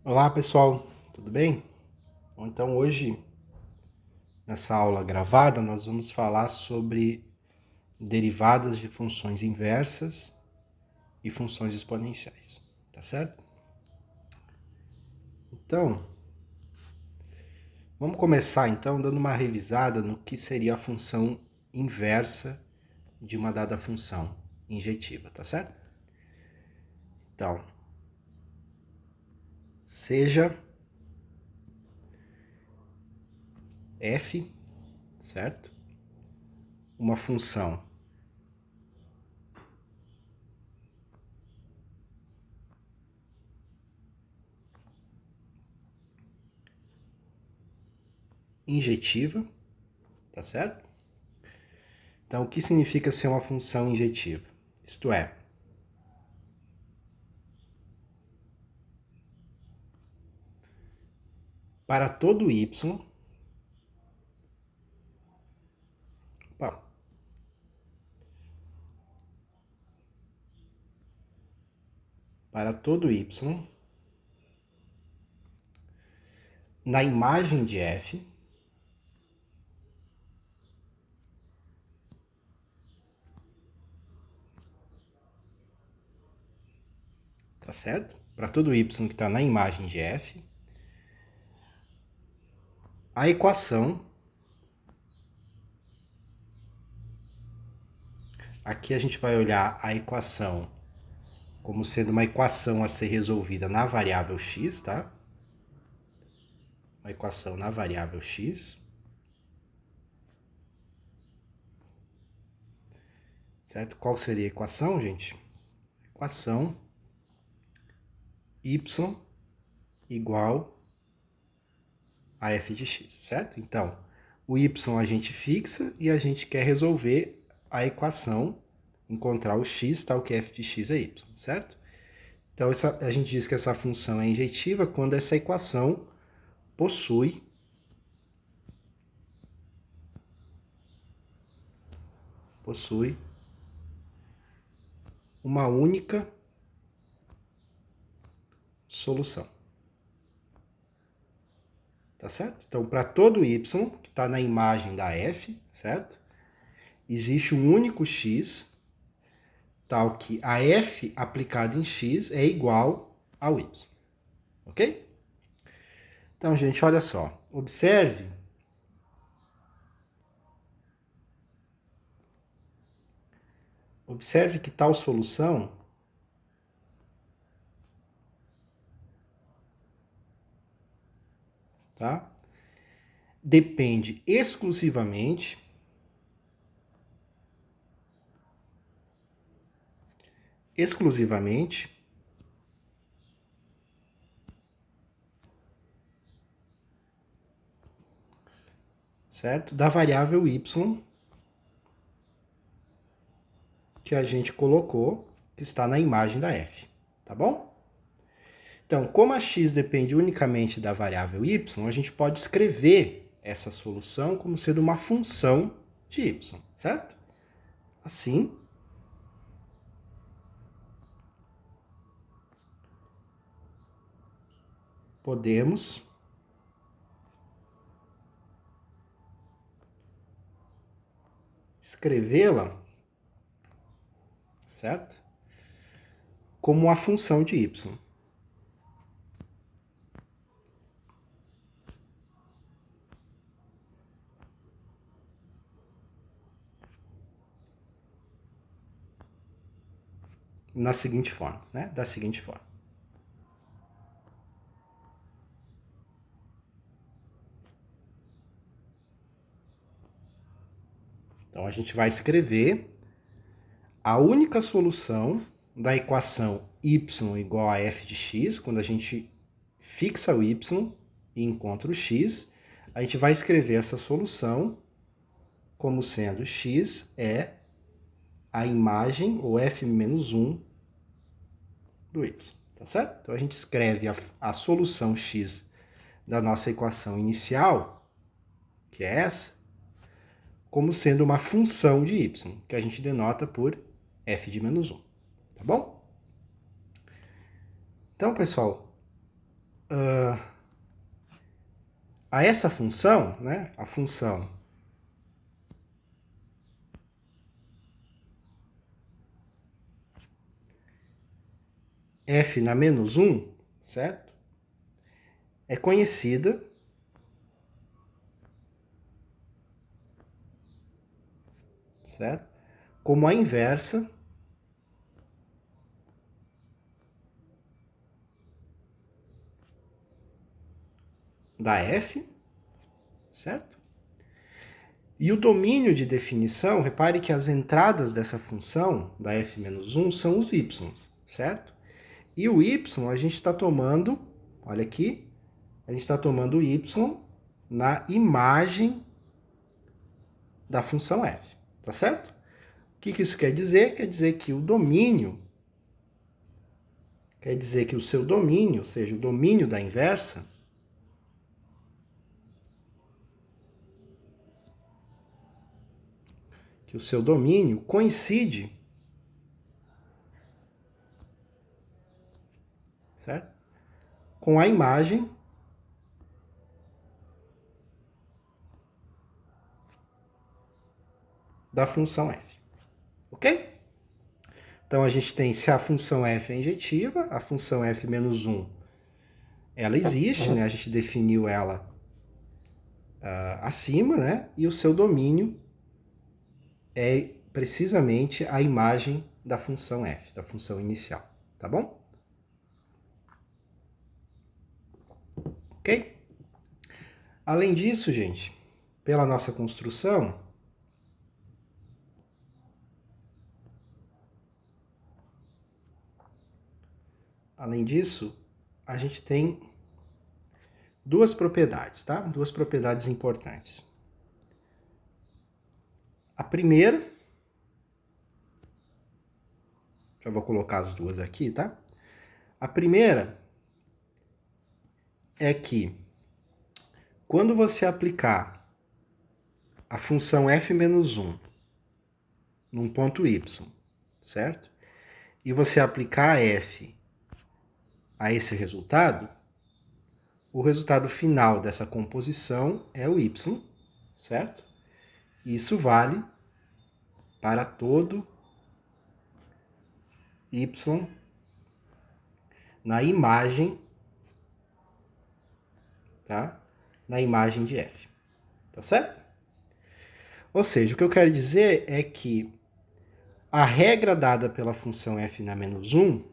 Olá pessoal, tudo bem? Bom, então hoje, nessa aula gravada, nós vamos falar sobre derivadas de funções inversas e funções exponenciais, tá certo? Então, vamos começar então dando uma revisada no que seria a função inversa de uma dada função injetiva, tá certo? Então, seja f, certo? Uma função injetiva, tá certo? Então, o que significa ser uma função injetiva? Isto é, para todo y, opa, para todo y, na imagem de f, tá certo? Para todo y que está na imagem de f, a equação, aqui a gente vai olhar a equação como sendo uma equação a ser resolvida na variável x, tá? Uma equação na variável x. Certo? Qual seria a equação, gente? Equação y igual a f de x, certo? Então, o y a gente fixa e a gente quer resolver a equação, encontrar o x, tal que f de x é y, certo? Então, a gente diz que essa função é injetiva quando essa equação possui uma única solução. Tá certo? Então, para todo y que está na imagem da f, certo? Existe um único x, tal que a f aplicada em x é igual ao y. Ok? Então, gente, olha só. Observe que tal solução tá? Depende exclusivamente certo? Da variável y que a gente colocou, que está na imagem da f, tá bom? Então, como a x depende unicamente da variável y, a gente pode escrever essa solução como sendo uma função de y, certo? Assim, podemos escrevê-la, certo? Como uma função de y. Na seguinte forma, né? Da seguinte forma. Então, a gente vai escrever a única solução da equação y igual a f de x, quando a gente fixa o y e encontra o x, a gente vai escrever essa solução como sendo x é a imagem, ou f menos 1, do y, tá certo? Então, a gente escreve a solução x da nossa equação inicial, que é essa, como sendo uma função de y, que a gente denota por f de menos 1, tá bom? Então, pessoal, a essa função, né, a função f na menos 1, certo? É conhecida certo? Como a inversa da f, certo? E o domínio de definição, repare que as entradas dessa função, da f menos 1, são os y, certo? E o y a gente está tomando, olha aqui, a gente está tomando o y na imagem da função f, tá certo? O que isso quer dizer? Quer dizer que o domínio, quer dizer que o seu domínio, ou seja, o domínio da inversa, que o seu domínio coincide, certo? Com a imagem da função f, ok? Então a gente tem, se a função f é injetiva, a função f menos 1, ela existe, né? A gente definiu ela acima, né? E o seu domínio é precisamente a imagem da função f, da função inicial, tá bom? Ok? Além disso, gente, pela nossa construção, além disso, a gente tem duas propriedades, tá? Duas propriedades importantes. A primeira, já vou colocar as duas aqui, tá? A primeira é que quando você aplicar a função f menos 1 num ponto y, certo? E você aplicar f a esse resultado, o resultado final dessa composição é o y, certo? E isso vale para todo y na imagem, tá? Na imagem de f, tá certo? Ou seja, o que eu quero dizer é que a regra dada pela função f na menos 1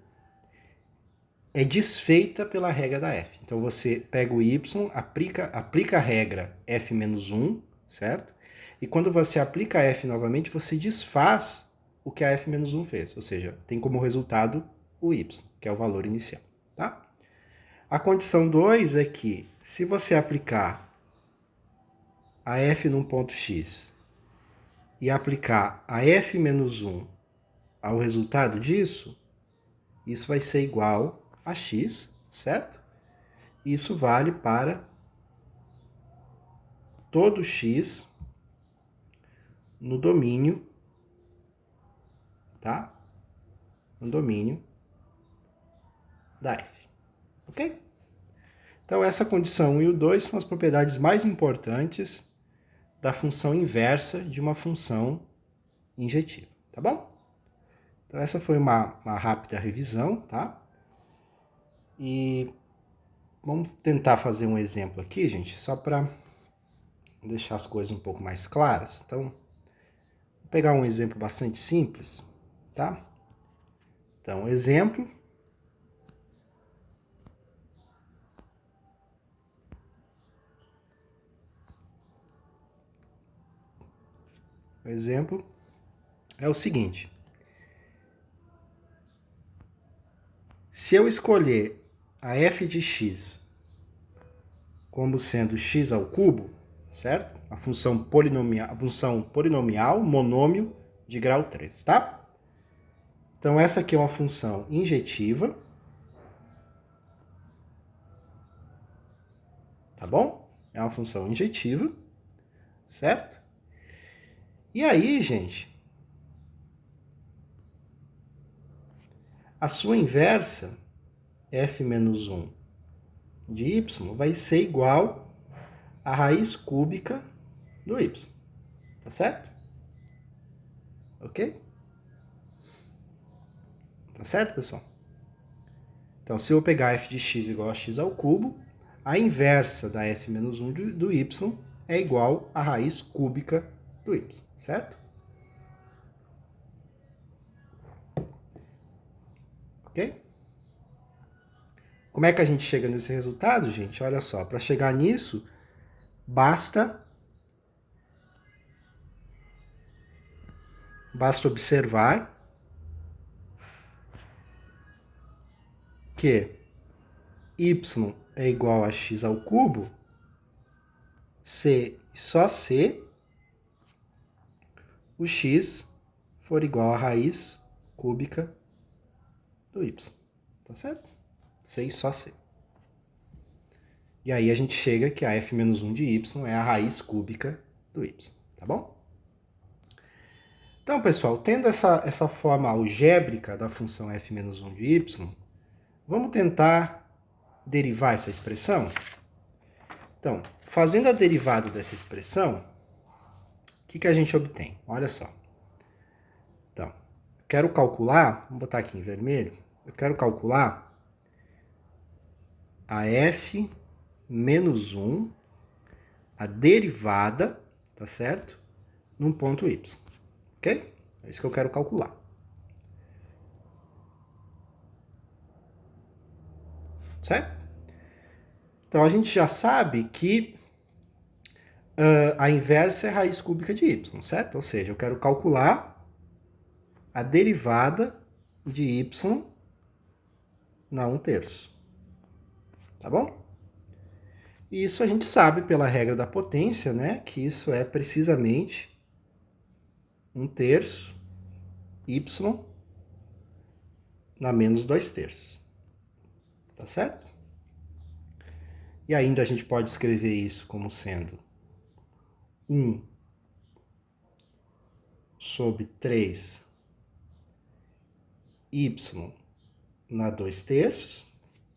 é desfeita pela regra da f. Então você pega o y, aplica a regra f menos 1, certo? E quando você aplica a f novamente, você desfaz o que a f menos 1 fez. Ou seja, tem como resultado o y, que é o valor inicial, tá? A condição 2 é que, se você aplicar a f num ponto x e aplicar a f menos 1 ao resultado disso, isso vai ser igual a x, certo? Isso vale para todo x no domínio, tá? No domínio da f, ok? Então, essa condição 1 e o 2 são as propriedades mais importantes da função inversa de uma função injetiva, tá bom? Então, essa foi uma rápida revisão, tá? E vamos tentar fazer um exemplo aqui, gente, só para deixar as coisas um pouco mais claras. Então, vou pegar um exemplo bastante simples, tá? Então, exemplo. O exemplo é o seguinte. Se eu escolher a f de x como sendo x ao cubo, certo? A função polinomial monômio de grau 3, tá? Então, essa aqui é uma função injetiva, tá bom? É uma função injetiva, certo? E aí, gente, a sua inversa, f menos 1 de y vai ser igual à raiz cúbica do y. Tá certo? Ok? Tá certo, pessoal? Então, se eu pegar f de x igual a x ao cubo, a inversa da f menos 1 do y é igual à raiz cúbica do y, certo? Ok? Como é que a gente chega nesse resultado, gente? Olha só, para chegar nisso, basta observar que y é igual a x ao cubo se e só se o x for igual à raiz cúbica do y. Tá certo? Se e só se. E aí a gente chega que a f menos 1 de y é a raiz cúbica do y. Tá bom? Então, pessoal, tendo essa forma algébrica da função f menos 1 de y, vamos tentar derivar essa expressão? Então, fazendo a derivada dessa expressão, o que a gente obtém? Olha só. Então, quero calcular, vou botar aqui em vermelho, eu quero calcular a f menos 1, a derivada, tá certo? Num ponto y, ok? É isso que eu quero calcular. Certo? Então, a gente já sabe que a inversa é raiz cúbica de y, certo? Ou seja, eu quero calcular a derivada de y na 1/3. Tá bom? E isso a gente sabe pela regra da potência, né? Que isso é precisamente 1/3 y na menos 2/3. Tá certo? E ainda a gente pode escrever isso como sendo 1 sobre 3 y na 2/3,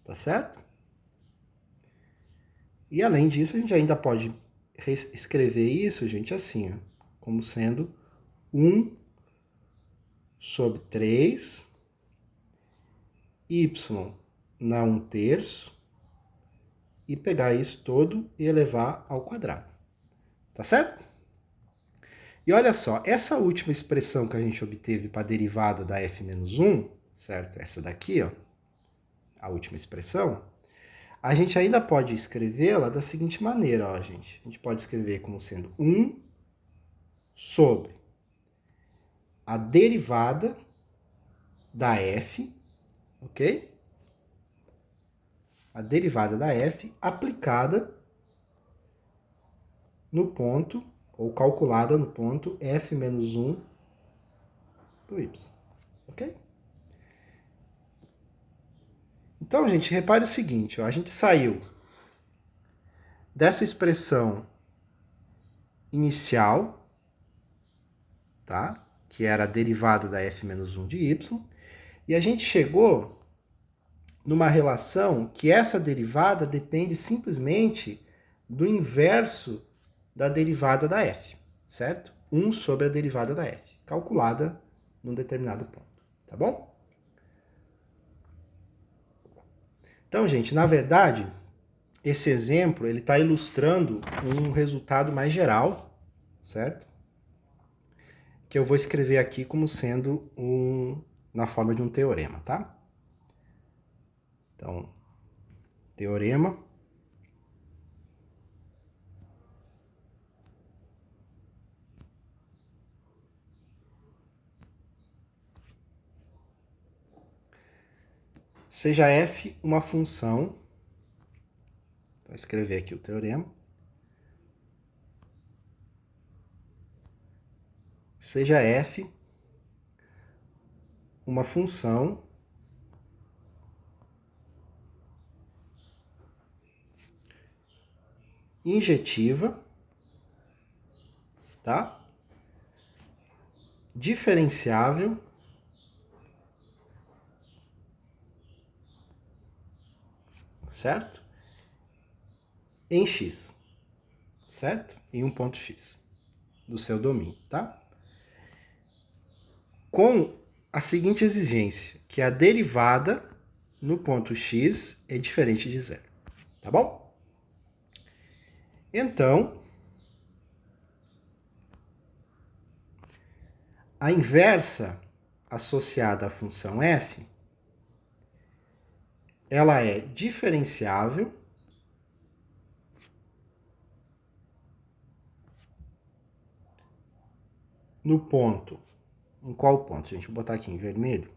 tá certo? E além disso, a gente ainda pode escrever isso, gente, assim, ó, como sendo 1 sobre 3 y na 1/3 e pegar isso todo e elevar ao quadrado. Tá certo? E olha só, essa última expressão que a gente obteve para a derivada da f menos 1, certo? Essa daqui, ó, a última expressão, a gente ainda pode escrevê-la da seguinte maneira, ó, gente. A gente pode escrever como sendo 1 sobre a derivada da f, ok? A derivada da f aplicada no ponto, ou calculada no ponto f menos 1 do y, ok? Então, gente, repare o seguinte, ó, a gente saiu dessa expressão inicial, tá? Que era a derivada da f menos 1 de y, e a gente chegou numa relação que essa derivada depende simplesmente do inverso da derivada da f, certo? 1 sobre a derivada da f, calculada num determinado ponto, tá bom? Então, gente, na verdade, esse exemplo ele está ilustrando um resultado mais geral, certo? Que eu vou escrever aqui como sendo na forma de um teorema, tá? Então, teorema seja f uma função, vou escrever aqui o teorema, seja f uma função injetiva, tá? Diferenciável certo? em x, certo? Em um ponto x do seu domínio, tá? Com a seguinte exigência, que a derivada no ponto x é diferente de zero, tá bom? Então, a inversa associada à função f, ela é diferenciável no ponto. Em qual ponto, gente? Vou botar aqui em vermelho.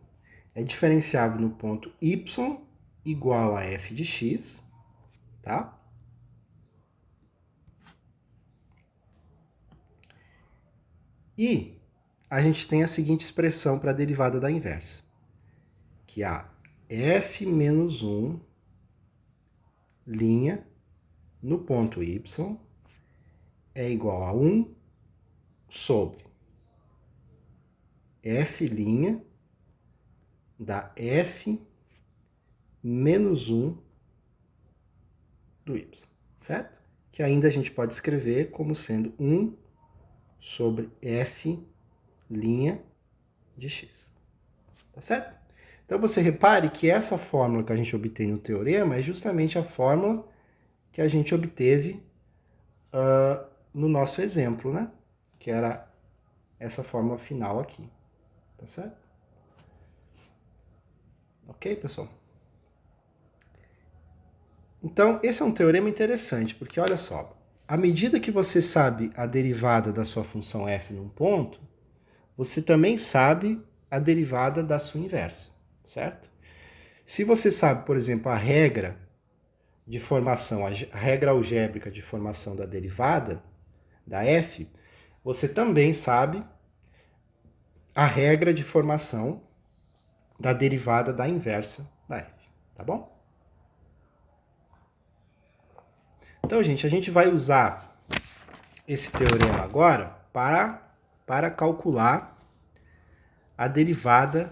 É diferenciável no ponto y igual a f de x, tá? E a gente tem a seguinte expressão para a derivada da inversa, que a f menos 1 linha no ponto y é igual a 1 sobre f' da f menos 1 do y, certo? Que ainda a gente pode escrever como sendo 1 sobre f' de x, tá certo? Então você repare que essa fórmula que a gente obtém no teorema é justamente a fórmula que a gente obteve no nosso exemplo, né? Que era essa fórmula final aqui, tá certo? Ok, pessoal? Então, esse é um teorema interessante, porque olha só, à medida que você sabe a derivada da sua função f num ponto, você também sabe a derivada da sua inversa, certo? Se você sabe, por exemplo, a regra de formação, a regra algébrica de formação da derivada, da f, você também sabe a regra de formação da derivada da inversa da f, tá bom? Então, gente, a gente vai usar esse teorema agora para calcular a derivada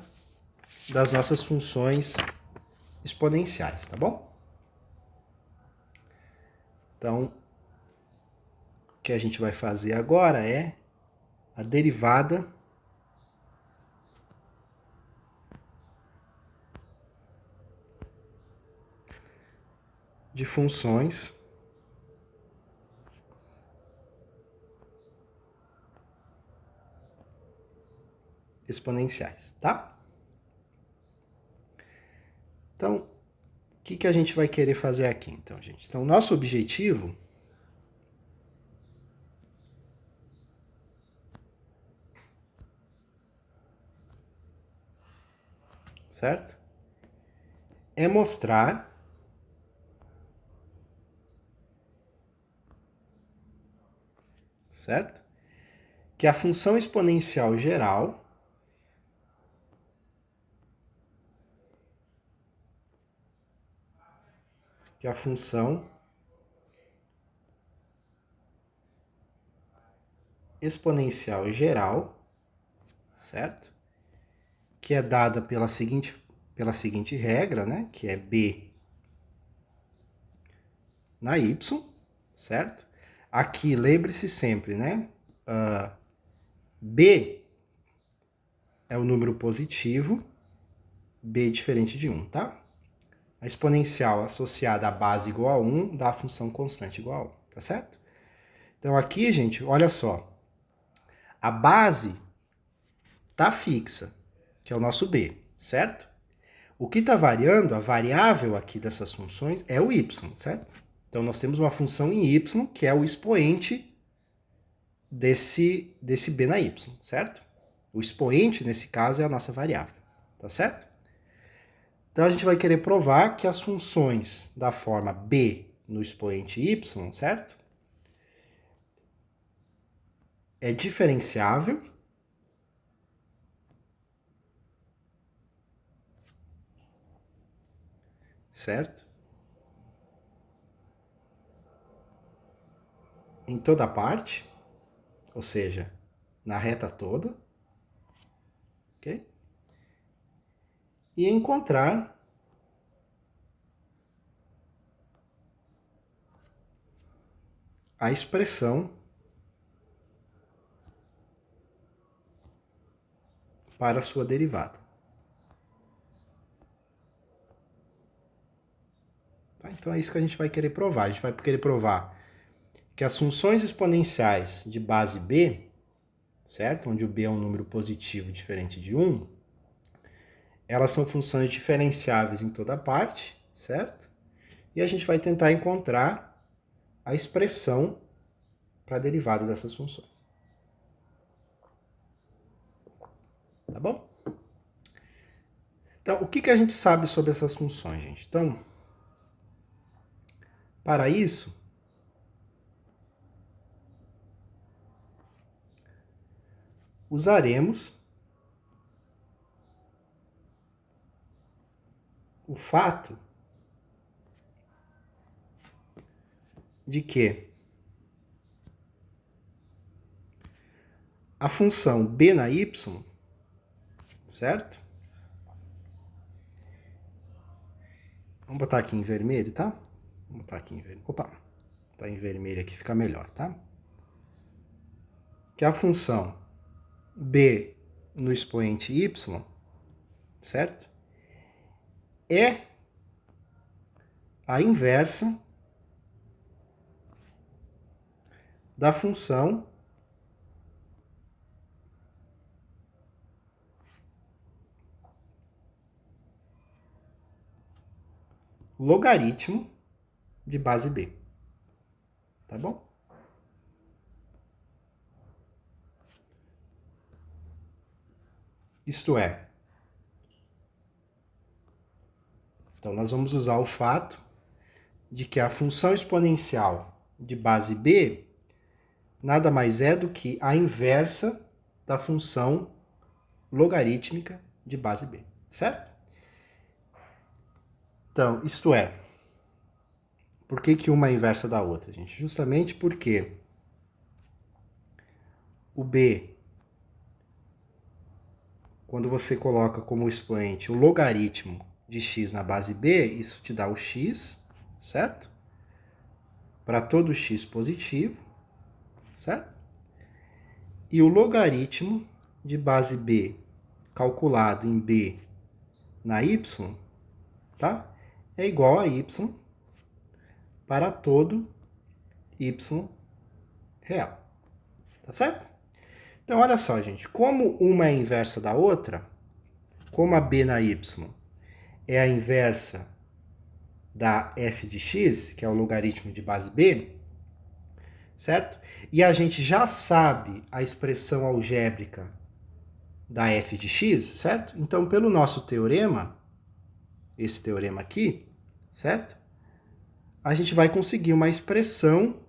das nossas funções exponenciais, tá bom? Então, o que a gente vai fazer agora é a derivada de funções exponenciais, tá? Então, o que a gente vai querer fazer aqui, então, gente? Então, nosso objetivo certo? É mostrar certo? Que a função exponencial geral que a função exponencial geral, certo? Que é dada pela seguinte regra, né? Que é b na y, certo? Aqui, lembre-se sempre, né? B é o número positivo, b diferente de 1, tá? A exponencial associada à base igual a 1 dá a função constante igual a 1, tá certo? Então aqui, gente, olha só. A base tá fixa, que é o nosso b, certo? O que está variando, a variável aqui dessas funções, é o y, certo? Então, nós temos uma função em y, que é o expoente desse b na y, certo? O expoente, nesse caso, é a nossa variável, tá certo? Então, a gente vai querer provar que as funções da forma b no expoente y, certo? É diferenciável certo? Em toda parte, ou seja, na reta toda, ok? E encontrar a expressão para a sua derivada. Tá? Então é isso que a gente vai querer provar. A gente vai querer provar que as funções exponenciais de base b, certo? Onde o b é um número positivo diferente de 1, elas são funções diferenciáveis em toda parte, certo? E a gente vai tentar encontrar a expressão para a derivada dessas funções. Tá bom? Então, o que a gente sabe sobre essas funções, gente? Então, para isso, usaremos o fato de que a função b na y, certo? Vamos botar aqui em vermelho, tá? Vamos botar aqui em vermelho. Opa, tá em vermelho aqui, fica melhor, tá? Que a função b no expoente y, certo? É a inversa da função logaritmo de base b. Tá bom? Isto é, então nós vamos usar o fato de que a função exponencial de base b nada mais é do que a inversa da função logarítmica de base b, certo? Então, isto é, por que uma é inversa da outra, gente? Justamente porque o b, quando você coloca como expoente o logaritmo de x na base b, isso te dá o x, certo? Para todo x positivo, certo? E o logaritmo de base b calculado em b na y, tá? É igual a y para todo y real. Tá certo? Então, olha só, gente. Como uma é inversa da outra, como a b na y é a inversa da f de x, que é o logaritmo de base b, certo? E a gente já sabe a expressão algébrica da f de x, certo? Então, pelo nosso teorema, esse teorema aqui, certo? A gente vai conseguir uma expressão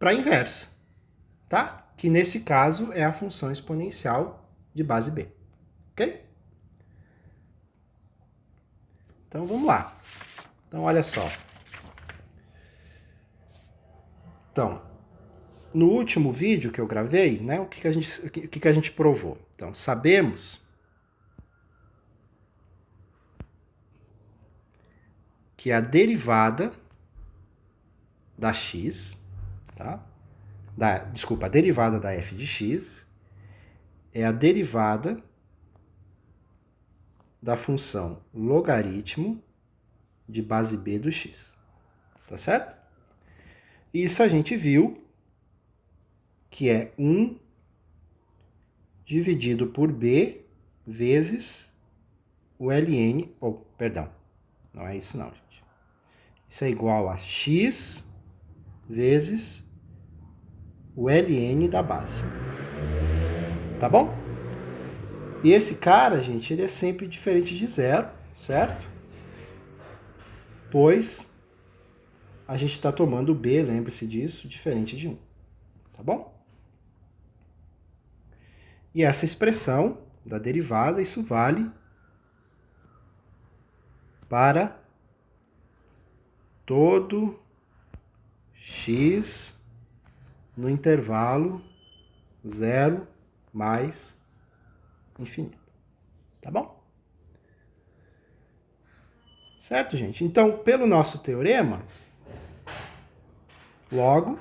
para a inversa, tá? Que nesse caso é a função exponencial de base b, ok? Então, vamos lá. Então, olha só. Então, no último vídeo que eu gravei, né, o que a gente provou? Então, sabemos que a derivada da x, tá? Desculpa, a derivada da f de x é a derivada da função logaritmo de base b do x. Tá certo? Isso a gente viu que é 1 dividido por b vezes o ln, perdão, não é isso não, gente. Isso é igual a x vezes o ln da base. Tá bom? E esse cara, gente, ele é sempre diferente de zero, certo? Pois a gente está tomando b, lembre-se disso, diferente de 1. Tá bom? E essa expressão da derivada, isso vale para todo x no intervalo 0 mais infinito. Tá bom? Certo, gente? Então, pelo nosso teorema, logo,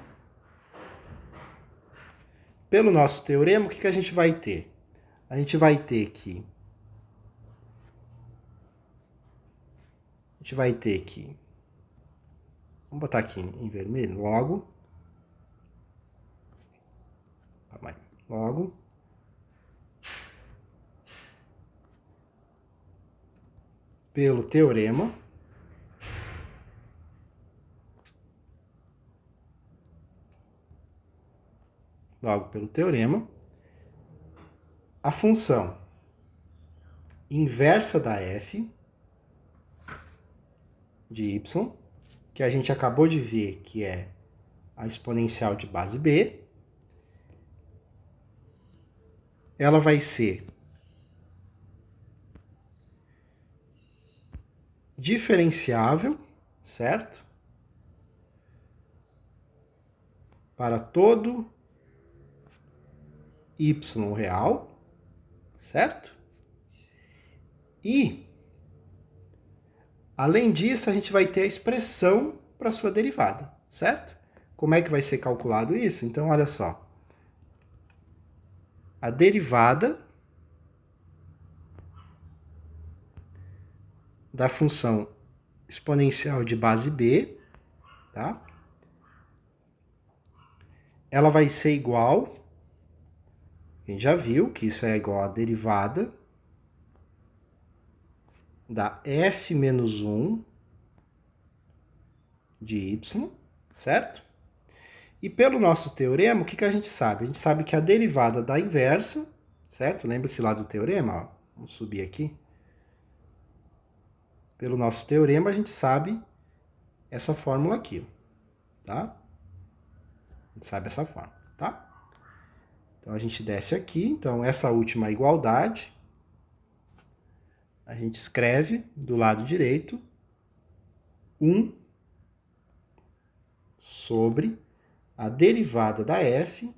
pelo nosso teorema, o que a gente vai ter? A gente vai ter que... Vamos botar aqui em vermelho, logo. Logo. Pelo teorema. Logo pelo teorema. A função inversa da f de y, que a gente acabou de ver que é a exponencial de base b, ela vai ser diferenciável, certo? Para todo y real, certo? E, além disso, a gente vai ter a expressão para sua derivada, certo? Como é que vai ser calculado isso? Então, olha só. A derivada da função exponencial de base b, tá? Ela vai ser igual, a gente já viu que isso é igual a derivada da f menos 1 de y, certo? E pelo nosso teorema, o que a gente sabe? A gente sabe que a derivada da inversa, certo? Lembra-se lá do teorema? Ó, vamos subir aqui. Pelo nosso teorema, a gente sabe essa fórmula aqui, tá? A gente sabe essa fórmula, tá? Então, a gente desce aqui. Então, essa última igualdade, a gente escreve do lado direito 1 sobre a derivada da f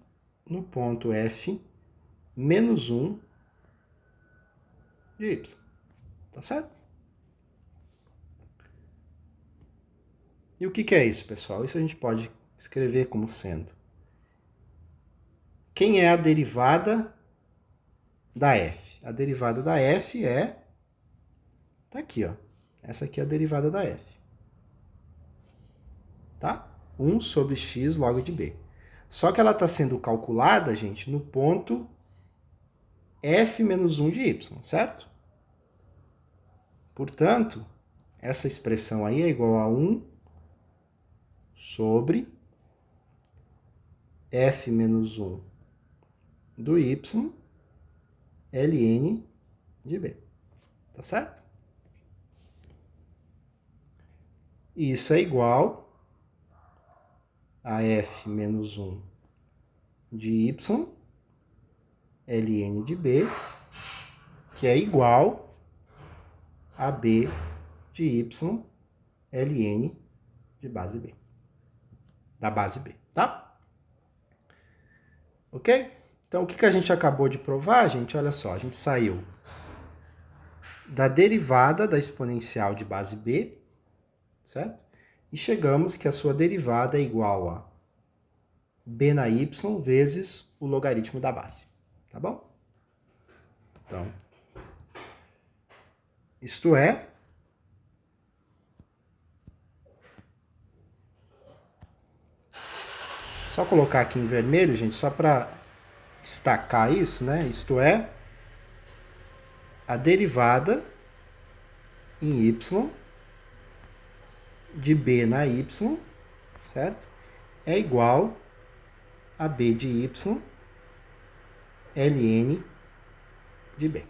no ponto f menos 1 de y. Tá certo? E o que é isso, pessoal? Isso a gente pode escrever como sendo: quem é a derivada da f? A derivada da f é... Tá aqui, ó. Essa aqui é a derivada da f. Tá? 1 sobre x log de b. Só que ela está sendo calculada, gente, no ponto f menos 1 de y, certo? Portanto, essa expressão aí é igual a 1 sobre f menos 1 do y ln de b. Tá certo? E isso é igual a f menos 1 de y ln de b, que é igual a b de y ln de base b. Da base b, tá? Ok? Então, o que a gente acabou de provar, gente? Olha só, a gente saiu da derivada da exponencial de base b, certo? E chegamos que a sua derivada é igual a b na y vezes o logaritmo da base, tá bom? Então, isto é... Só colocar aqui em vermelho, gente, só para destacar isso, né? Isto é, a derivada em y de b na y, certo? É igual a b de y ln de b.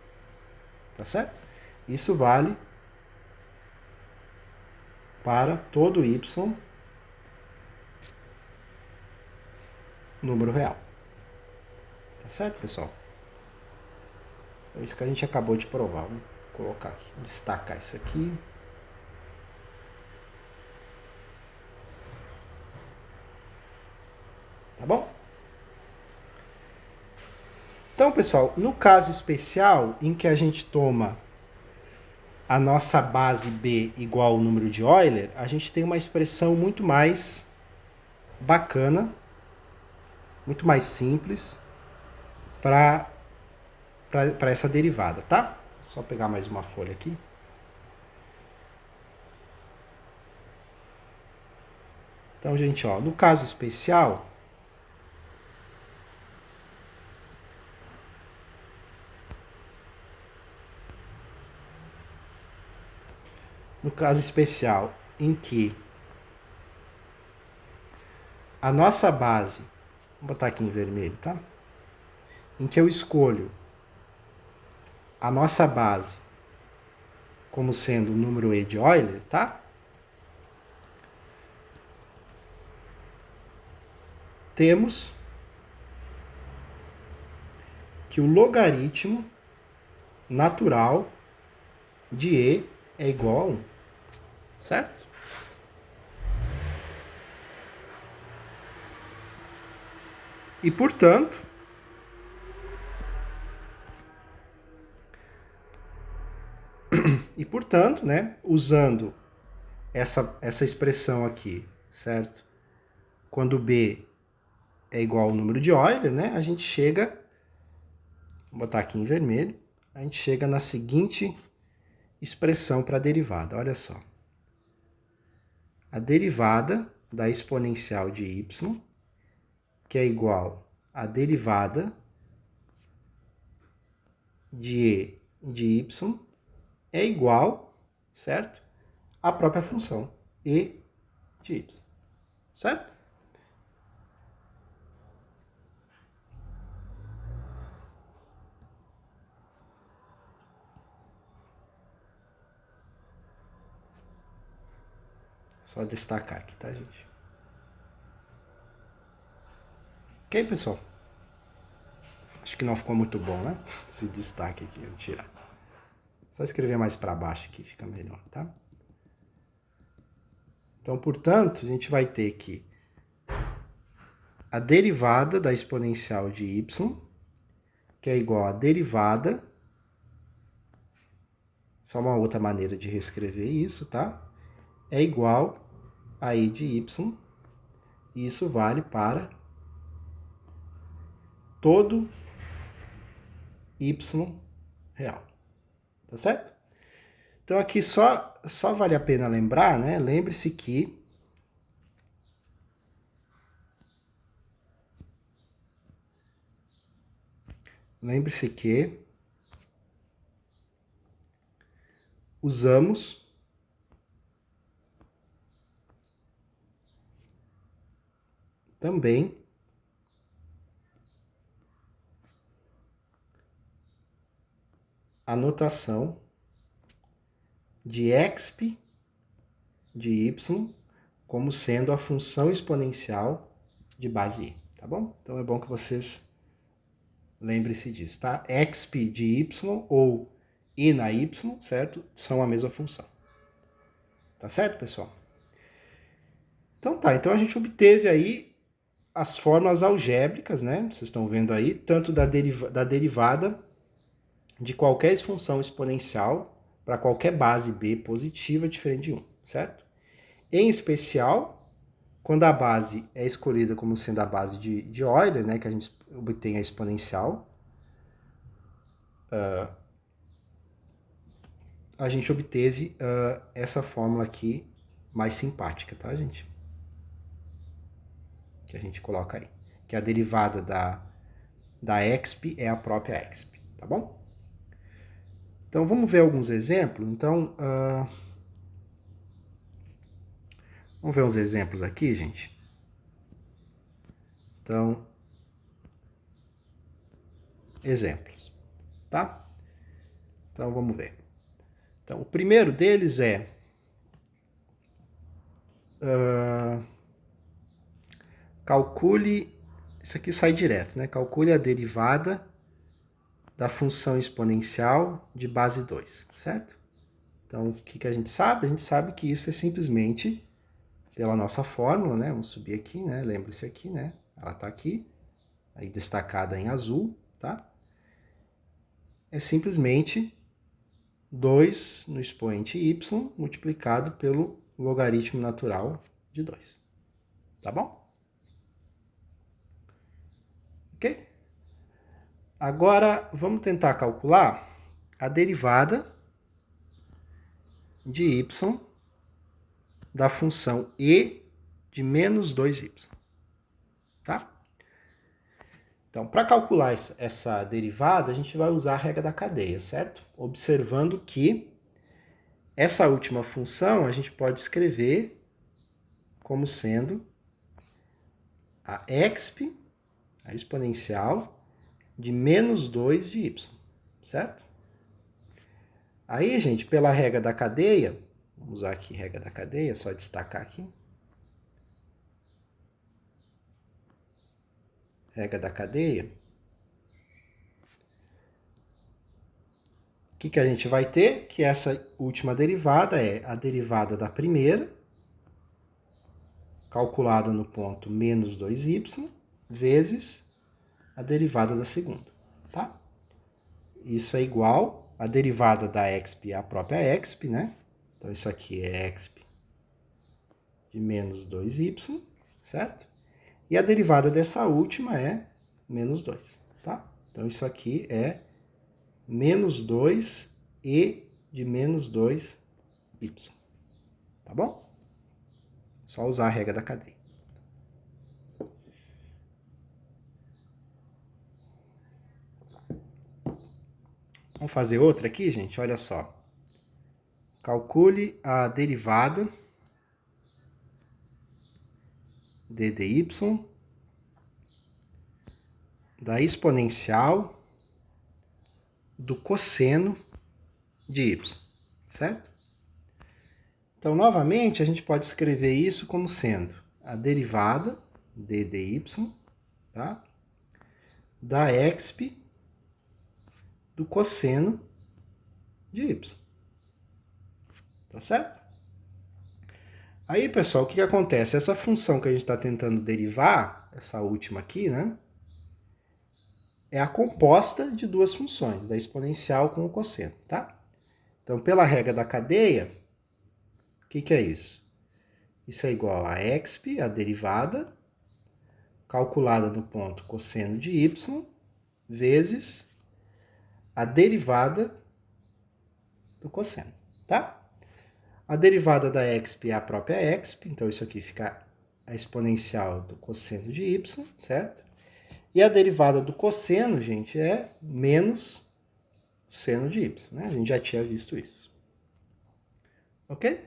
Tá certo? Isso vale para todo y número real. Tá certo, pessoal? É isso que a gente acabou de provar. Vou colocar aqui, destacar isso aqui. Tá bom? Então, pessoal, no caso especial em que a gente toma a nossa base b igual ao número de Euler, a gente tem uma expressão muito mais bacana, muito mais simples, para essa derivada, tá? Só pegar mais uma folha aqui. Então, gente, ó, no caso especial, em que a nossa base, vou botar aqui em vermelho, tá? Em que eu escolho a nossa base como sendo o número E de Euler, tá? Temos que o logaritmo natural de E é igual a 1, certo? E, portanto, né, usando essa expressão aqui, certo? Quando B é igual ao número de Euler, né, a gente chega, vou botar aqui em vermelho, a gente chega na seguinte expressão para a derivada, olha só. A derivada da exponencial de y, que é igual à derivada de E de y, é igual, certo? À própria função E de y, certo? Só destacar aqui, tá, gente? Ok, pessoal? Acho que não ficou muito bom, né? Esse destaque aqui, eu vou tirar. Só escrever mais para baixo aqui, fica melhor, tá? Então, portanto, a gente vai ter que a derivada da exponencial de y, que é igual a derivada, só uma outra maneira de reescrever isso, tá? É igual a e de y, e isso vale para todo y real, tá certo? Então aqui só vale a pena lembrar, né? Lembre-se que usamos também a notação de exp de y como sendo a função exponencial de base i, tá bom? Então é bom que vocês lembrem-se disso, tá? Exp de y ou i na y, certo? São a mesma função. Tá certo, pessoal? Então tá, então a gente obteve aí as fórmulas algébricas, né? Vocês estão vendo aí, tanto da derivada de qualquer função exponencial para qualquer base b positiva diferente de 1, certo? Em especial, quando a base é escolhida como sendo a base de Euler, né, que a gente obtém a exponencial, a gente obteve essa fórmula aqui mais simpática, tá, gente? Que a gente coloca aí. Que a derivada da exp é a própria exp, tá bom? Então, vamos ver alguns exemplos. Então, vamos ver uns exemplos aqui, gente. Então, exemplos, tá? Então, vamos ver. Então, o primeiro deles é calcule, isso aqui sai direto, né? Calcule a derivada da função exponencial de base 2, certo? Então, o que a gente sabe? A gente sabe que isso é simplesmente pela nossa fórmula, né? Vamos subir aqui, né? Lembre-se aqui, né? Ela está aqui, aí destacada em azul, tá? É simplesmente 2 no expoente y multiplicado pelo logaritmo natural de 2. Tá bom? Ok? Agora, vamos tentar calcular a derivada de y da função e de menos 2y. Tá? Então, para calcular essa derivada, a gente vai usar a regra da cadeia, certo? Observando que essa última função a gente pode escrever como sendo a exp, a exponencial, de menos 2 de y, certo? Aí, gente, pela regra da cadeia, vamos usar aqui a regra da cadeia, só destacar aqui. Regra da cadeia. O que a gente vai ter? Que essa última derivada é a derivada da primeira, calculada no ponto menos 2y, vezes a derivada da segunda, tá? Isso é igual a derivada da exp é a própria exp, né? Então, isso aqui é exp de menos 2y, certo? E a derivada dessa última é menos 2, tá? Então, isso aqui é menos 2 e de menos 2y, tá bom? Só usar a regra da cadeia. Vamos fazer outra aqui, gente? Olha só. Calcule a derivada de dy da exponencial do cosseno de y, certo? Então, novamente, a gente pode escrever isso como sendo a derivada de dy, tá? Da exp do cosseno de y. Tá certo? Aí, pessoal, o que acontece? Essa função que a gente está tentando derivar, essa última aqui, né? É a composta de duas funções, da exponencial com o cosseno, tá? Então, pela regra da cadeia, o que é isso? Isso é igual a exp, a derivada, calculada no ponto cosseno de y, vezes a derivada do cosseno, tá? A derivada da exp é a própria exp, então isso aqui fica a exponencial do cosseno de y, certo? E a derivada do cosseno, gente, é menos seno de y, né? A gente já tinha visto isso. Ok?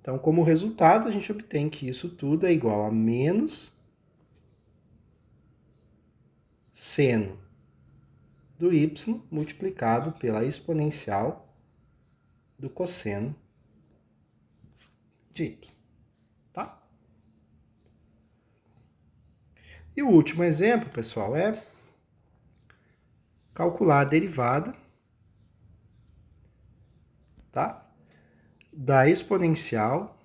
Então, como resultado, a gente obtém que isso tudo é igual a menos seno do y multiplicado pela exponencial do cosseno de y, tá? E o último exemplo, pessoal, é calcular a derivada, tá? Da exponencial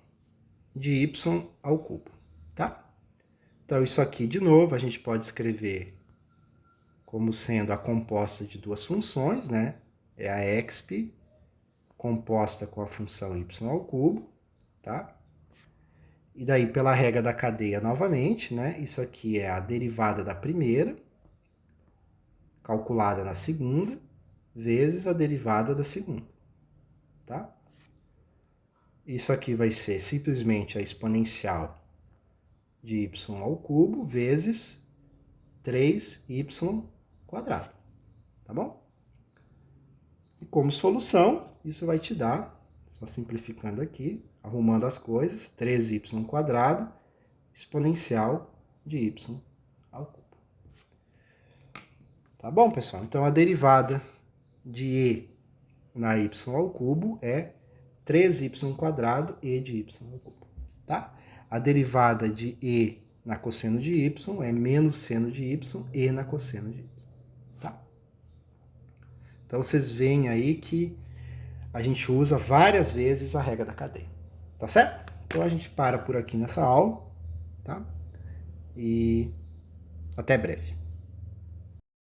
de y ao cubo, tá? Então, isso aqui, de novo, a gente pode escrever como sendo a composta de duas funções, né? É a exp composta com a função y ao cubo, tá? E daí, pela regra da cadeia, novamente, né? Isso aqui é a derivada da primeira, calculada na segunda, vezes a derivada da segunda, tá? Isso aqui vai ser simplesmente a exponencial de y ao cubo vezes 3y quadrado, tá bom? E como solução, isso vai te dar, só simplificando aqui, arrumando as coisas, 3y quadrado exponencial de y ao cubo. Tá bom, pessoal? Então, a derivada de e na y ao cubo é 3y quadrado e de y ao cubo, tá? A derivada de e na cosseno de y é menos seno de y e na cosseno de y, tá? Então, vocês veem aí que a gente usa várias vezes a regra da cadeia, tá certo? Então, a gente para por aqui nessa aula, tá? E até breve.